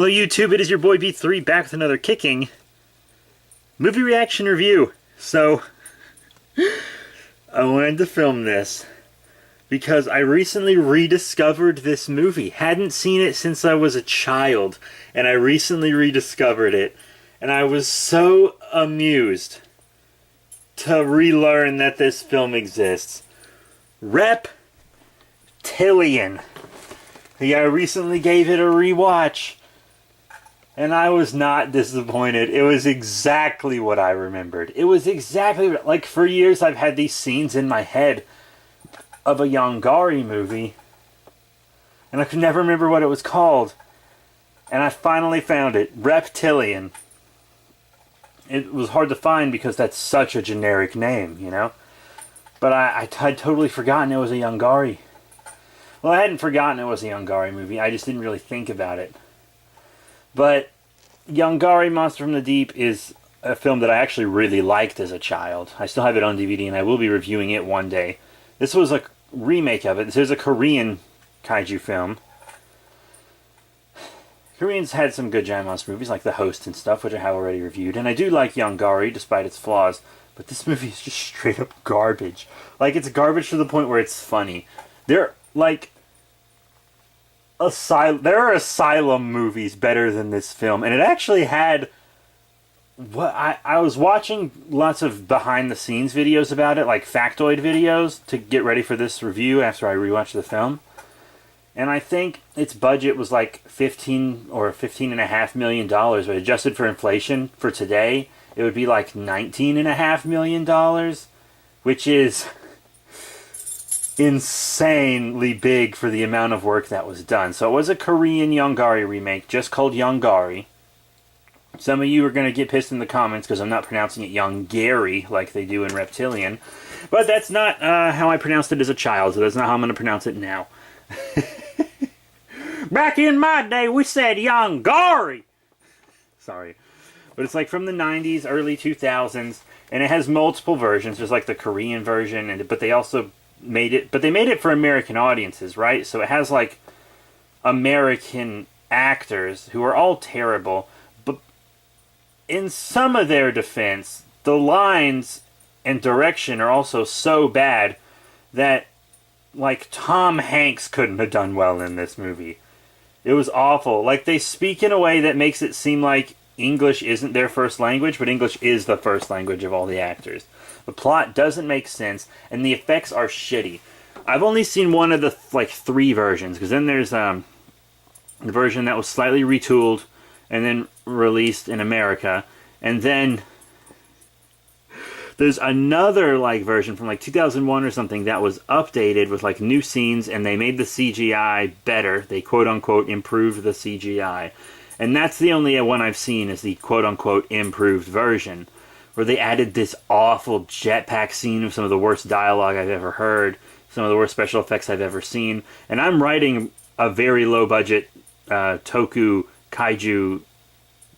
Hello YouTube, it is your boy B3 back with another kicking movie reaction review. So, I wanted to film this because I recently rediscovered this movie. Hadn't seen it since I was a child, and I recently rediscovered it. And I was so amused to relearn that this film exists. Reptilian. Yeah, I recently gave it a rewatch. And I was not disappointed. It was exactly what I remembered. It was exactly... like, for years I've had these scenes in my head of a YONGGARY movie. And I could never remember what it was called. And I finally found it. Reptilian. It was hard to find because that's such a generic name, you know? But I'd totally forgotten it was a YONGGARY. Well, I hadn't forgotten it was a YONGGARY movie. I just didn't really think about it. But YONGGARY Monster from the Deep is a film that I actually really liked as a child. I still have it on DVD and I will be reviewing it one day. This was a remake of it. This is a Korean kaiju film. Koreans had some good giant monster movies like The Host and stuff, which I have already reviewed. And I do like YONGGARY despite its flaws. But this movie is just straight up garbage. Like, it's garbage to the point where it's funny. They're like... there are Asylum movies better than this film, and it actually had what I was watching lots of behind the scenes videos about it, like factoid videos, to get ready for this review after I rewatched the film. And I think its budget was like $15.5 million, but adjusted for inflation for today, it would be like $19.5 million, which is insanely big for the amount of work that was done. So it was a Korean YONGGARY remake, just called YONGGARY. Some of you are going to get pissed in the comments because I'm not pronouncing it YONGGARY like they do in Reptilian. But that's not how I pronounced it as a child, so that's not how I'm going to pronounce it now. Back in my day, we said YONGGARY! Sorry. But it's like from the 90s, early 2000s, and it has multiple versions. There's like the Korean version, but they also made it for American audiences, right? So it has like American actors who are all terrible, but in some of their defense, the lines and direction are also so bad that like Tom Hanks couldn't have done well in this movie. It was awful. Like, they speak in a way that makes it seem like English isn't their first language, but English is the first language of all the actors. The plot doesn't make sense, and the effects are shitty. I've only seen one of the, like, 3 versions, because then there's the version that was slightly retooled and then released in America, and then there's another, like, version from, like, 2001 or something that was updated with, like, new scenes, and they made the CGI better. They, quote-unquote, improved the CGI. And that's the only one I've seen is the quote-unquote improved version, where they added this awful jetpack scene with some of the worst dialogue I've ever heard, some of the worst special effects I've ever seen. And I'm writing a very low-budget Toku kaiju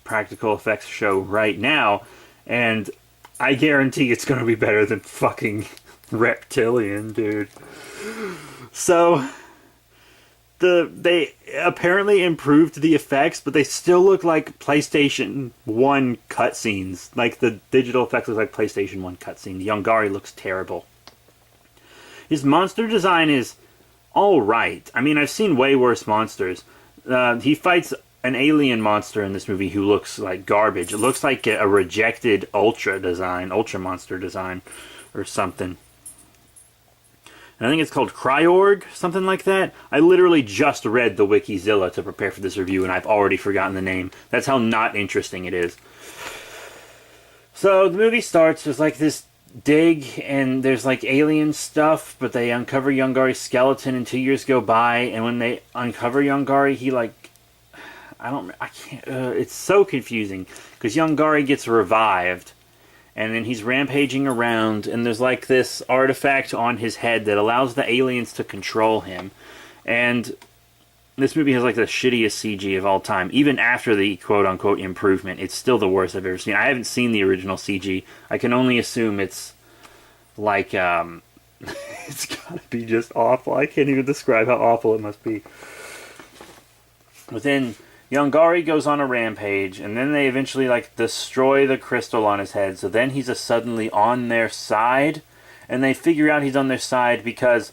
practical effects show right now, and I guarantee it's going to be better than fucking Reptilian, dude. So they apparently improved the effects, but they still look like PlayStation 1 cutscenes. Like, the digital effects look like PlayStation 1 cutscene. The YONGGARY looks terrible. His monster design is alright. I mean, I've seen way worse monsters. He fights an alien monster in this movie who looks like garbage. It looks like a rejected Ultra monster design, or something. And I think it's called Cryorg, something like that. I literally just read the Wikizilla to prepare for this review, and I've already forgotten the name. That's how not interesting it is. So the movie starts, there's like this dig, and there's like alien stuff, but they uncover YONGGARY's skeleton, and 2 years go by, and when they uncover YONGGARY, he like... it's so confusing, because YONGGARY gets revived, and then he's rampaging around, and there's like this artifact on his head that allows the aliens to control him. And this movie has like the shittiest CG of all time. Even after the quote-unquote improvement, it's still the worst I've ever seen. I haven't seen the original CG. I can only assume it's like, it's gotta be just awful. I can't even describe how awful it must be. But then Yongari goes on a rampage, and then they eventually, like, destroy the crystal on his head, so then he's suddenly on their side, and they figure out he's on their side because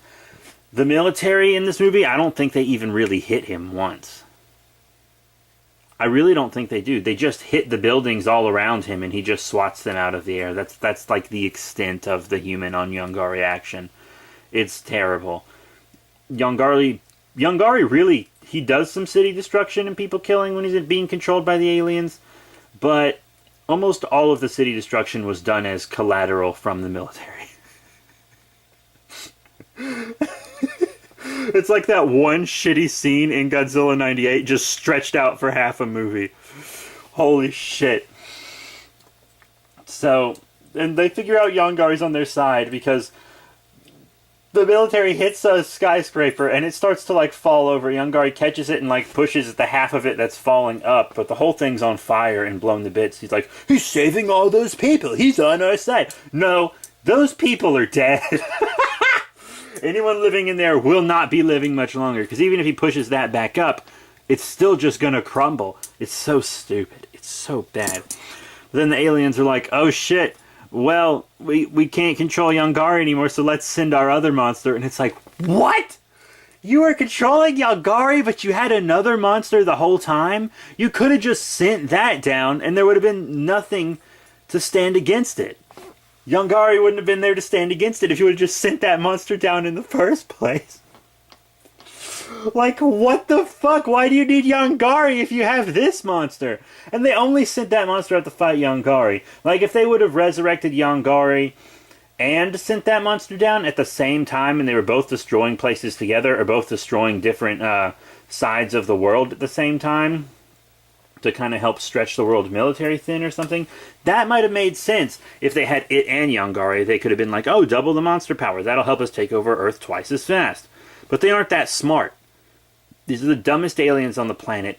the military in this movie, I don't think they even really hit him once. I really don't think they do. They just hit the buildings all around him, and he just swats them out of the air. That's like the extent of the human on Yongari action. It's terrible. Yongari really, he does some city destruction and people killing when he's being controlled by the aliens, but almost all of the city destruction was done as collateral from the military. It's like that one shitty scene in Godzilla 98 just stretched out for half a movie. Holy shit. So, and they figure out Yongari's on their side because the military hits a skyscraper and it starts to like fall over. Yongari catches it and like pushes the half of it that's falling up, but the whole thing's on fire and blown to bits. He's like, he's saving all those people. He's on our side. No, those people are dead. Anyone living in there will not be living much longer, because even if he pushes that back up, it's still just going to crumble. It's so stupid. It's so bad. But then the aliens are like, oh shit, well, we can't control Yongari anymore, so let's send our other monster. And it's like, what? You were controlling Yongari, but you had another monster the whole time? You could have just sent that down, and there would have been nothing to stand against it. Yongari wouldn't have been there to stand against it if you would have just sent that monster down in the first place. Like, what the fuck? Why do you need Yongari if you have this monster? And they only sent that monster out to fight Yongari. Like, if they would have resurrected Yongari and sent that monster down at the same time, and they were both destroying places together, or both destroying different sides of the world at the same time, to kind of help stretch the world military thin or something, that might have made sense. If they had it and Yongari, they could have been like, oh, double the monster power. That'll help us take over Earth twice as fast. But they aren't that smart. These are the dumbest aliens on the planet.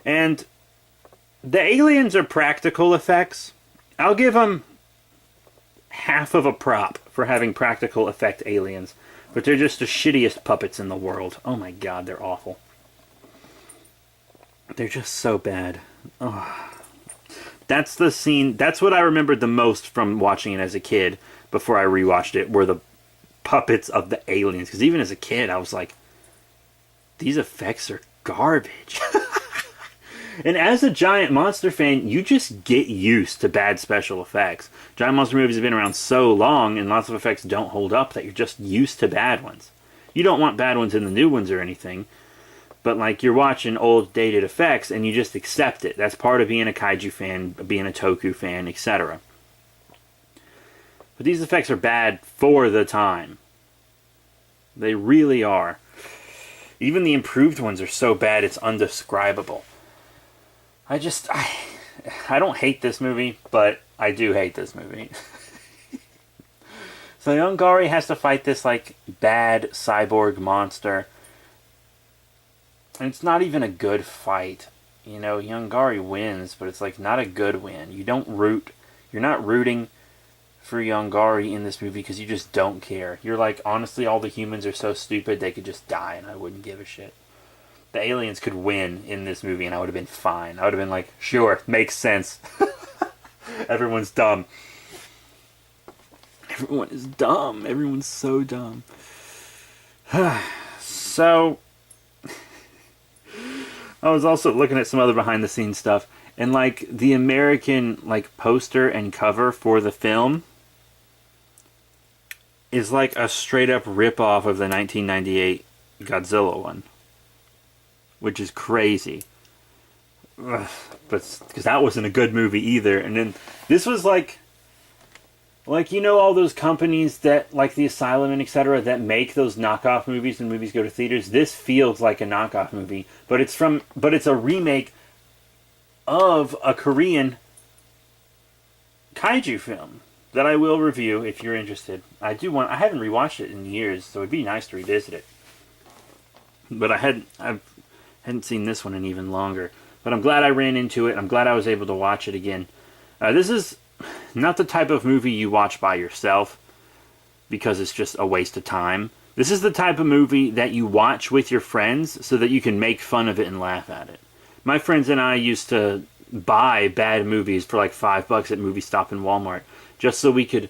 And the aliens are practical effects. I'll give them half of a prop for having practical effect aliens. But they're just the shittiest puppets in the world. Oh my god, they're awful. They're just so bad. Oh. That's the scene. That's what I remembered the most from watching it as a kid before I rewatched it, were the puppets of the aliens. Because even as a kid, I was like, these effects are garbage. And as a giant monster fan, you just get used to bad special effects. Giant monster movies have been around so long, and lots of effects don't hold up, that you're just used to bad ones. You don't want bad ones in the new ones or anything. But, like, you're watching old, dated effects, and you just accept it. That's part of being a kaiju fan, being a Toku fan, etc. But these effects are bad for the time. They really are. Even the improved ones are so bad, it's undescribable. I don't hate this movie, but I do hate this movie. So Yongari has to fight this, like, bad cyborg monster. And it's not even a good fight. You know, Yongari wins, but it's like not a good win. You're not rooting for Yongari in this movie because you just don't care. You're like, honestly, all the humans are so stupid they could just die and I wouldn't give a shit. The aliens could win in this movie and I would have been fine. I would have been like, sure, makes sense. Everyone's dumb. Everyone is dumb. Everyone's so dumb. So I was also looking at some other behind the scenes stuff, and like the American like poster and cover for the film is like a straight up rip off of the 1998 Godzilla one, which is crazy. Ugh, but because that wasn't a good movie either. And then this was like you know, all those companies that, like the Asylum and etc., that make those knockoff movies when movies go to theaters. This feels like a knockoff movie, but it's a remake of a Korean kaiju film that I will review if you're interested. I haven't rewatched it in years, so it'd be nice to revisit it. But I hadn't seen this one in even longer. But I'm glad I ran into it. I'm glad I was able to watch it again. This is not the type of movie you watch by yourself because it's just a waste of time. This is the type of movie that you watch with your friends so that you can make fun of it and laugh at it. My friends and I used to buy bad movies for like $5 at Movie Stop and Walmart just so we could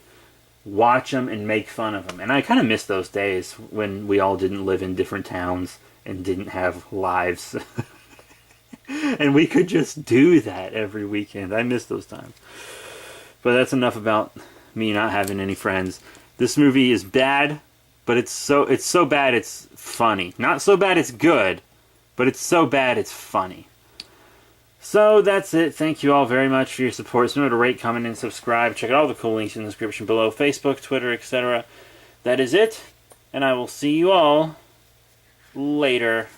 watch them and make fun of them. And I kind of miss those days when we all didn't live in different towns and didn't have lives. And we could just do that every weekend. I miss those times. But that's enough about me not having any friends. This movie is bad, but it's so bad it's funny. Not so bad it's good, but it's so bad it's funny. So that's it. Thank you all very much for your support. So remember to rate, comment, and subscribe. Check out all the cool links in the description below. Facebook, Twitter, etc. That is it. And I will see you all later.